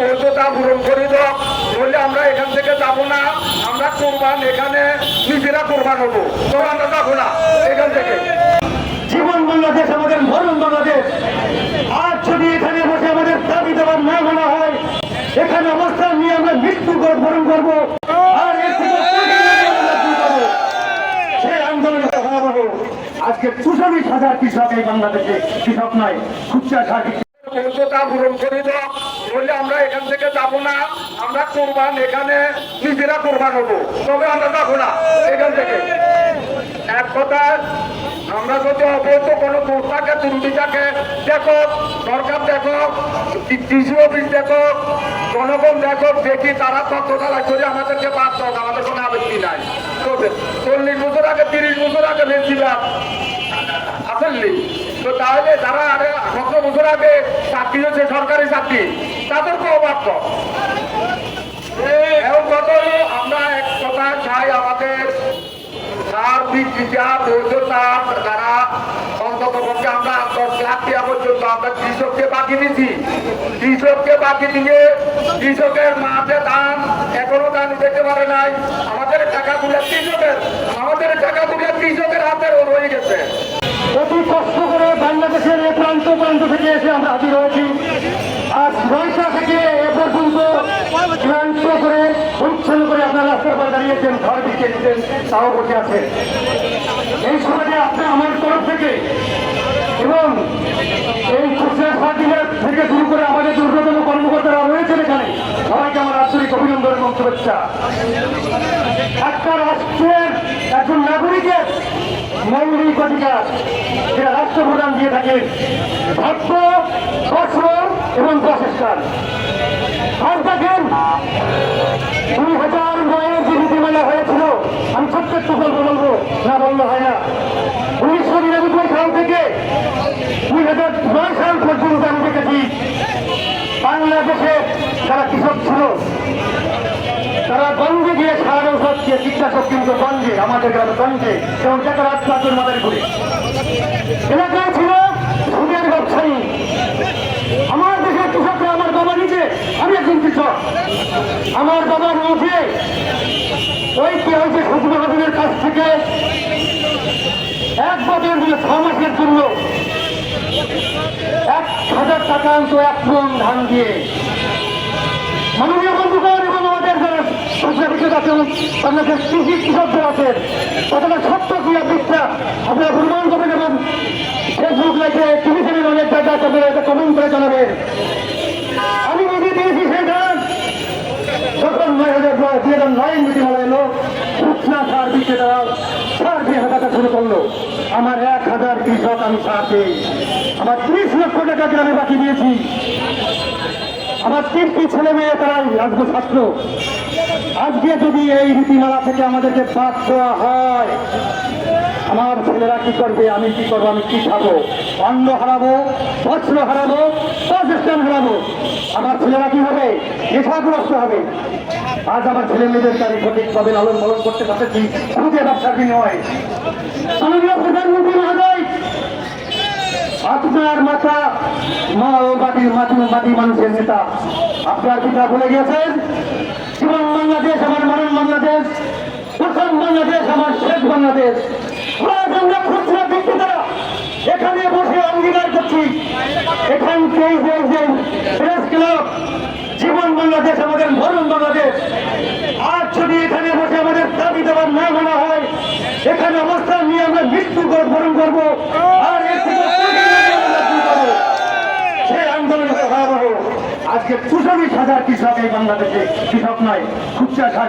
বৈধতা পূরণ করে দাও, বললে আমরা এখান থেকে যাবো না। আমরা কোরবান এখানে নিজেরা কোরবান হবো, তো আমরা যাবো না এখান থেকে। জীবন বাংলাদেশ আমাদের মরণ বাংলাদেশ। আজ যদি এখানে বসে আমাদের দাবি দেওয়ার না মানা হয়, এখানে অবস্থান নিয়ে আমরা মৃত্যু বরণ করবো। আর এর থেকে সেই আন্দোলন ভয়াবহ। আজকে ৪৪,০০০ কৃষক এই বাংলাদেশে, কৃষক নয়, খুচরা সার বৈধতা পূরণ করে দাও, বললে আমরা এখান থেকে যাবো না। আমরা কোরবান এখানে নিজেরা কোরবান হবো, তবে আমরা যাবো না এখান থেকে। এক কথা, আমরা যদি অবৈধ কোনো দোষটাকে দুর্নীতিটাকে দেখো, সরকার দেখো, কৃষি অফিস দেখো, জনগণ দেখো, দেখি তারা তথ্যটা করে আমাদেরকে বাদ দাও, আমাদের কোনো আপত্তি নাই। তবে ৪০ বছর আগে ৩০ বছর আগে ভেবেছিলাম আসলে, তো তাহলে যারা আরে ১৭ বছর আগে চাকরি হচ্ছে সরকারি চাকরি, তাদেরকে অবাধ্য। এবং কত আমরা এক কথা চাই, আমাদের সার বিক্রিটা বৈধতা তারা অন্তত পক্ষে আমরা ১০ লাখ টাকা পর্যন্ত আমরা কৃষককে বাকি দিচ্ছি। কৃষককে বাকি দিয়ে কৃষকের মাঠে ধান এখনো ধান দিতে পারে নাই। আমাদের টাকাগুলো কৃষকের হাতে রয়ে গেছে। অতি কষ্ট করে বাংলাদেশের এ প্রান্ত থেকে এসে আমরা হাজির হয়েছি। আজ ৯টা থেকে এ পর্যন্ত ক্লান্ত করে পরিচ্ছন্ন করে আপনারা রাস্তার পর দাঁড়িয়েছেন, ঘর দিকে দিচ্ছেন, তাও বসে আছে। এই সমাজে আপনার আমার তরফ থেকে এবং এই খুচরা সার্টিফিকেট থেকে শুরু করে আমাদের দুর্গতম কর্মকর্তারা রয়েছেন এখানে, সবাইকে আমার আন্তরিক অভিনন্দন এবং শুভেচ্ছা। একটা রাষ্ট্রের একজন নাগরিকের মৌলিক অধিকার, যেটা রাষ্ট্রপ্রধান দিয়ে থাকে, ভাগ্য, বস্ত্র এবং বাসস্থান। আজ দেখেন ২০০৯ যে নীতিমালা হয়েছিল, আমি ছোট্ট একটু গল্প বলবো, না বললে হয় না। ১৯৯৯ সাল থেকে ২০০৯ সাল পর্যন্ত আমি দেখেছি বাংলাদেশে যারা কৃষক ছিল তারা গঞ্জে গিয়ে সারা ঔষধ দিয়ে কীটনাশক কিন্তু গঞ্জে, আমাদের গ্রামে গঞ্জে, এবং টাকা রাজ্যের মাথায় ঘুরে এলাকায় ছিল সুদের ব্যবসায়ী। আমার দেশের কৃষকরা, আমার বাবা নিজে, আমি একজন কৃষক, আমার বাবা নিজে ওই কি হয়েছে সুদ মহাজনের কাছ থেকে ১ বছর ৬ মাসের জন্য ১,০০০ টাকা আনত ১ মণ ধান দিয়ে। মাননীয় বন্ধুগণ এবং আমাদের যারা বাংলাদেশের কৃষি কৃষকদের আছেন, কতটা সত্য ক্রিয়া মিথ্যা আপনারা প্রমাণ করবেন এবং ফেসবুক লাইভে টিভি চ্যানেল অনেক জায়গায় আপনারা এটা কমেন্ট করে জানাবেন। আমি নিজে দিয়েছি সেই ধান যখন ২০০৯ নীতিমালা এলো, খুচরা সার বিক্রেতারা সার দিয়ে হাঁটাতে শুরু করলো। আমার ১,০০০ কৃষক আমি সার পেয়ে আমার ৩০ লক্ষ টাকা গ্রামে বাকি দিয়েছি। আমার ৩টি ছেলে মেয়ে, তারা রাজনীতি ছাত্র। আজকে যদি এই নীতিমালা থেকে আমাদেরকে বাদ দেওয়া হয়, আমার ছেলেরা কি করবে, আমি কি করবো, আমি কি খাবো? অন্ন হারাবো, বস্ত্র হারাবো, বাসস্থান হারাবো। আমার ছেলেরা কি হবে? নেশাগ্রস্ত হবে। আজ আমার ছেলে মেয়েদের তারিখ সঠিকভাবে লালন পালন করতে পারছি খুঁজে ব্যবসার বিনিময়। মাননীয় প্রধানমন্ত্রী মহোদয়, আপনার মাতা মাটি মানুষের নেতা, আপনার পিতা বলে গিয়েছেন, জীবন বাংলাদেশ আমার মরণ বাংলাদেশ, প্রথম বাংলাদেশ আমার শেষ বাংলাদেশ। আমরা খুচরা বিক্রেতারা এখানে বসে অঙ্গীকার করছি, এখান থেকে প্রেস ক্লাব, জীবন বাংলাদেশ আমাদের মরণ বাংলাদেশ। আজ যদি এখানে বসে আমাদের দাবি দেওয়ার না মানা হয়, এখানে অবস্থান নিয়ে আমরা মৃত্যু বরণ করবো। আর এর থেকে সেই আন্দোলন ভয়াবহ। আজকে ৪৪,০০০ কৃষক এই বাংলাদেশে, কৃষক নয়, খুচরা সার